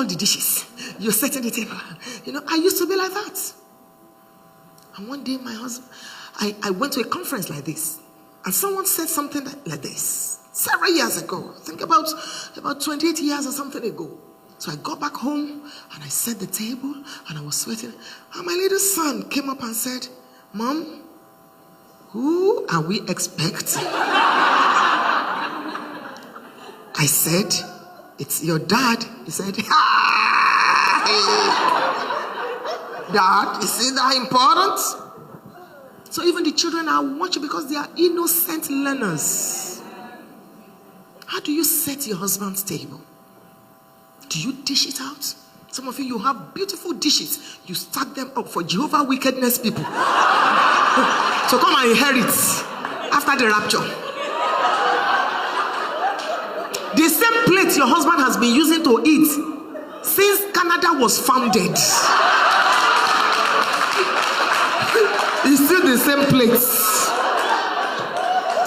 all the dishes. You're setting the table. I used to be like that. And one day my husband, I went to a conference like this, and someone said something like this several years ago. I think about 28 years or something ago. So I got back home and I set the table and I was sweating. And my little son came up and said, "Mom, who are we expecting?" I said, "It's your dad." He said, "Dad, is it that important?" So even the children are watching because they are innocent learners. How do you set your husband's table? Do you dish it out? Some of you have beautiful dishes. You stack them up for Jehovah wickedness people. So come and inherit after the rapture. The same plate your husband has been using to eat since Canada was founded. It's still the same plate.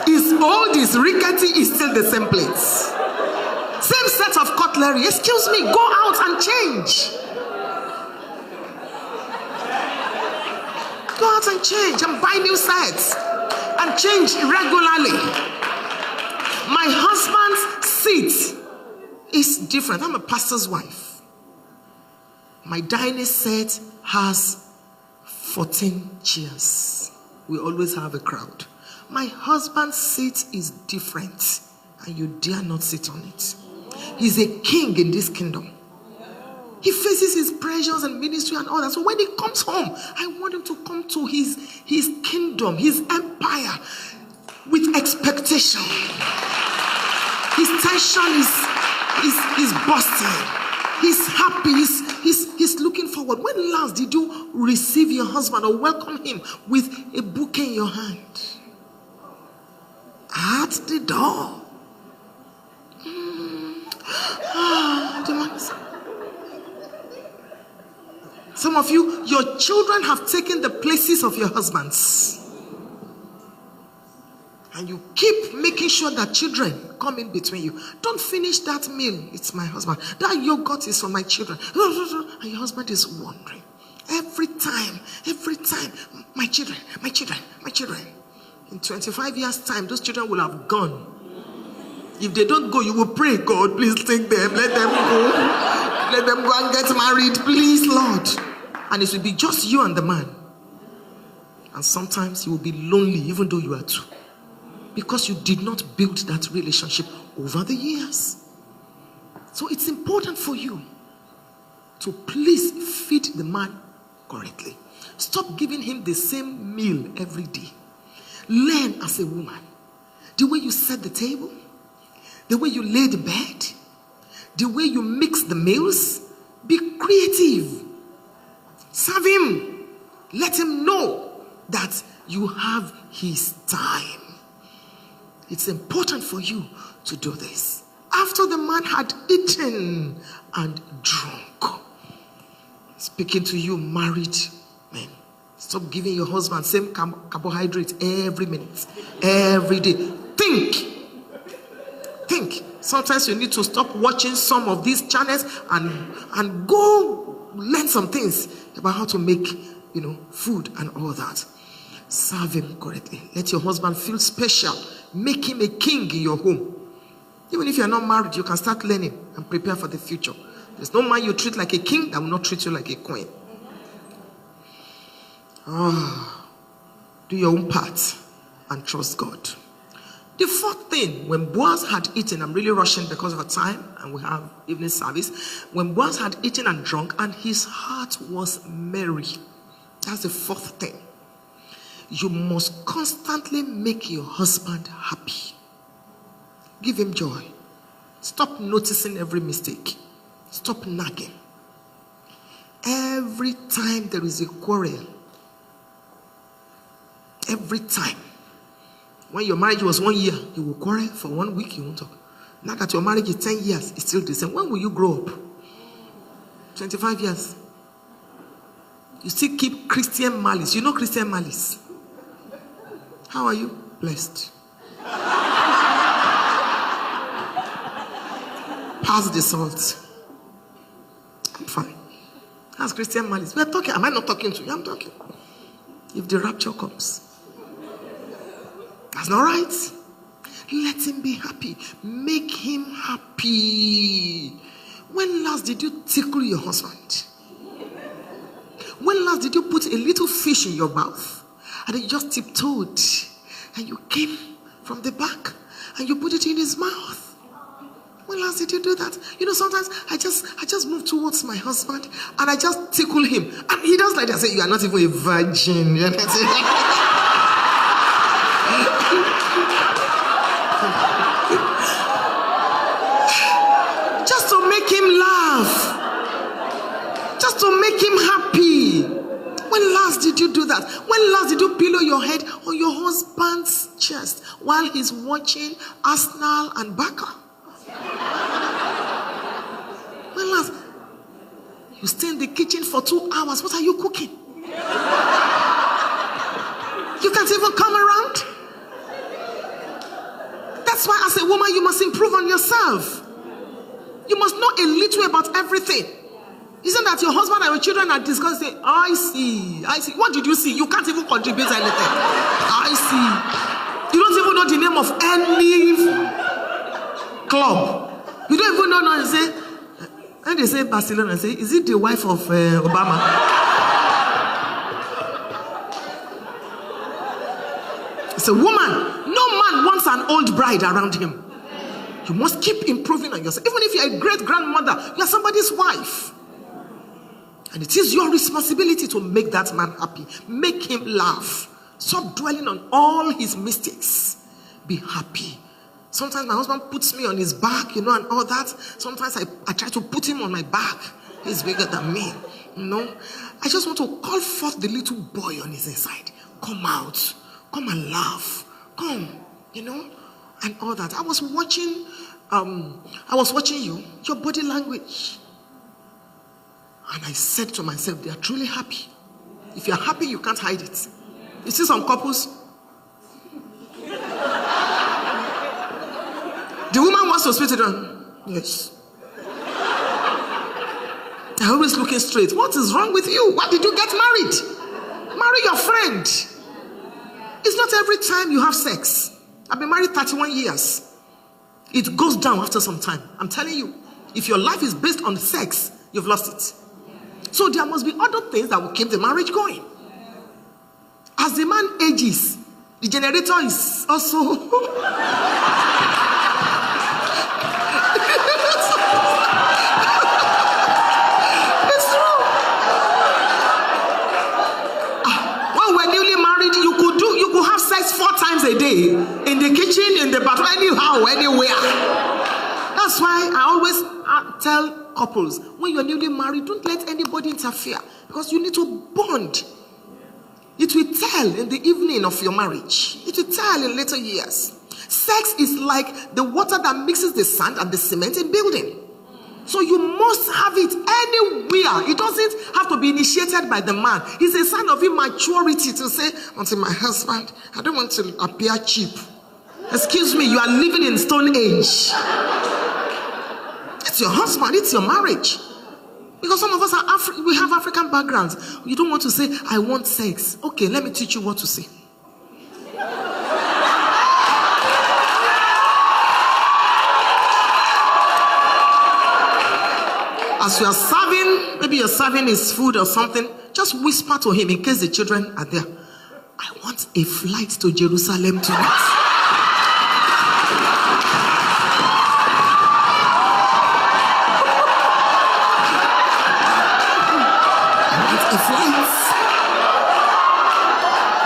It's old, it's rickety, it's still the same plate. Same set of cutlery. Excuse me, go out and change. Go out and change and buy new sets and change regularly. My husband's seat is different. I'm a pastor's wife. My dining set has 14 chairs. We always have a crowd. My husband's seat is different, and you dare not sit on it. He's a king in this kingdom. He faces his pressures and ministry and all that. So when he comes home, I want him to come to his kingdom, his empire, with expectation. His tension is busting. He's happy. He's looking forward. When last did you receive your husband or welcome him with a bouquet in your hand? At the door. Some of you, your children have taken the places of your husbands. And you keep making sure that children come in between you. Don't finish that meal. It's my husband. That yogurt is for my children. And your husband is wondering. Every time, my children. In 25 years' time, those children will have gone. If they don't go, you will pray, "God, please take them. Let them go. Let them go and get married. Please, Lord." And it will be just you and the man. And sometimes you will be lonely, even though you are two. Because you did not build that relationship over the years. So it's important for you to please feed the man correctly. Stop giving him the same meal every day. Learn as a woman. The way you set the table, the way you lay the bed, the way you mix the meals. Be creative. Serve him. Let him know that you have his time. It's important for you to do this. After the man had eaten and drunk, speaking to you married men, stop giving your husband same carbohydrate every minute, every day. Think. Sometimes you need to stop watching some of these channels and go learn some things about how to make, food and all that. Serve him correctly. Let your husband feel special. Make him a king in your home. Even if you're not married, you can start learning and prepare for the future. There's no man you treat like a king that will not treat you like a queen. Do your own part and trust God. The fourth thing, when Boaz had eaten, I'm really rushing because of the time and we have evening service. When Boaz had eaten and drunk and his heart was merry. That's the fourth thing. You must constantly make your husband happy. Give him joy. Stop noticing every mistake. Stop nagging. Every time there is a quarrel, every time. When your marriage was 1 year, you will quarrel for 1 week, you won't talk. Now that your marriage is 10 years, it's still the same. When will you grow up? 25 years. You still keep Christian malice. You know Christian malice. How are you? Blessed. Pass the salt. I'm fine. That's Christian malice. We're talking. Am I not talking to you? I'm talking. If the rapture comes, that's not right. Let him be happy. Make him happy. When last did you tickle your husband? When last did you put a little fish in your mouth and you just tiptoed and you came from the back and you put it in his mouth? When last did you do that? You know, sometimes I just move towards my husband and I just tickle him. And he does like that. I say, you are not even a virgin. You know what I'm saying? Just to make him laugh. Just to make him happy. When last did you do that? When last did you pillow your head on your husband's chest while he's watching Arsenal and Barca? When last? You stay in the kitchen for 2 hours. What are you cooking? You can't even come around. That's why as a woman you must improve on yourself. You must know a little about everything. Isn't that your husband and your children are discussing? I see. What did you see? You can't even contribute anything. I see. You don't even know the name of any club. You don't even know. They say, and they say Barcelona. Say, is it the wife of Obama? It's a woman. No man wants an old bride around him. You must keep improving on yourself. Even if you're a great grandmother, you're somebody's wife. And it is your responsibility to make that man happy. Make him laugh. Stop dwelling on all his mistakes. Be happy. Sometimes my husband puts me on his back, and all that. Sometimes I try to put him on my back. He's bigger than me, I just want to call forth the little boy on his inside. Come out. Come and laugh. Come, and all that. I was watching you, your body language. And I said to myself, they are truly happy. If you're happy, you can't hide it. You see some couples. The woman wants to spit it on. Yes. They're always looking straight. What is wrong with you? Why did you get married? Marry your friend. It's not every time you have sex. I've been married 31 years. It goes down after some time. I'm telling you, if your life is based on sex, you've lost it. So there must be other things that will keep the marriage going. As the man ages, the generator is also... It's true. When we're newly married, you could have sex 4 times a day. In the kitchen, in the bathroom, anyhow, anywhere. That's why I always tell couples, when you're newly married, don't let anybody interfere, because you need to bond. It will tell in the evening of your marriage. It will tell in later years. Sex is like the water that mixes the sand and the cement in building. So you must have it anywhere. It doesn't have to be initiated by the man. It's a sign of immaturity to say, until my husband, I don't want to appear cheap. Excuse me, you are living in Stone Age. It's your husband, it's your marriage. Because some of us we have African backgrounds. You don't want to say, I want sex. Okay, let me teach you what to say. As you are serving, maybe you're serving his food or something, just whisper to him in case the children are there. I want a flight to Jerusalem tonight.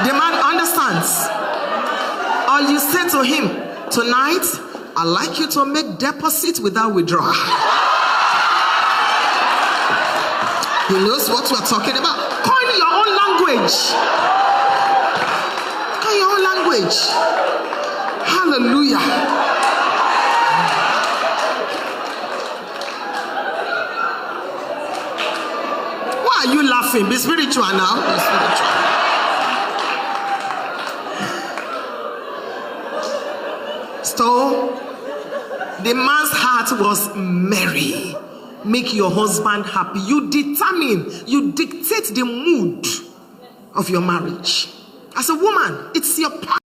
The man understands. Or you say to him, tonight, I'd like you to make deposit without withdrawal. He knows what we're talking about. Coin your own language. Coin your own language. Hallelujah. Why are you laughing? Be spiritual now. Be spiritual. So, the man's heart was merry. make your husband happy. You determine, you dictate the mood of your marriage. As a woman, it's your part.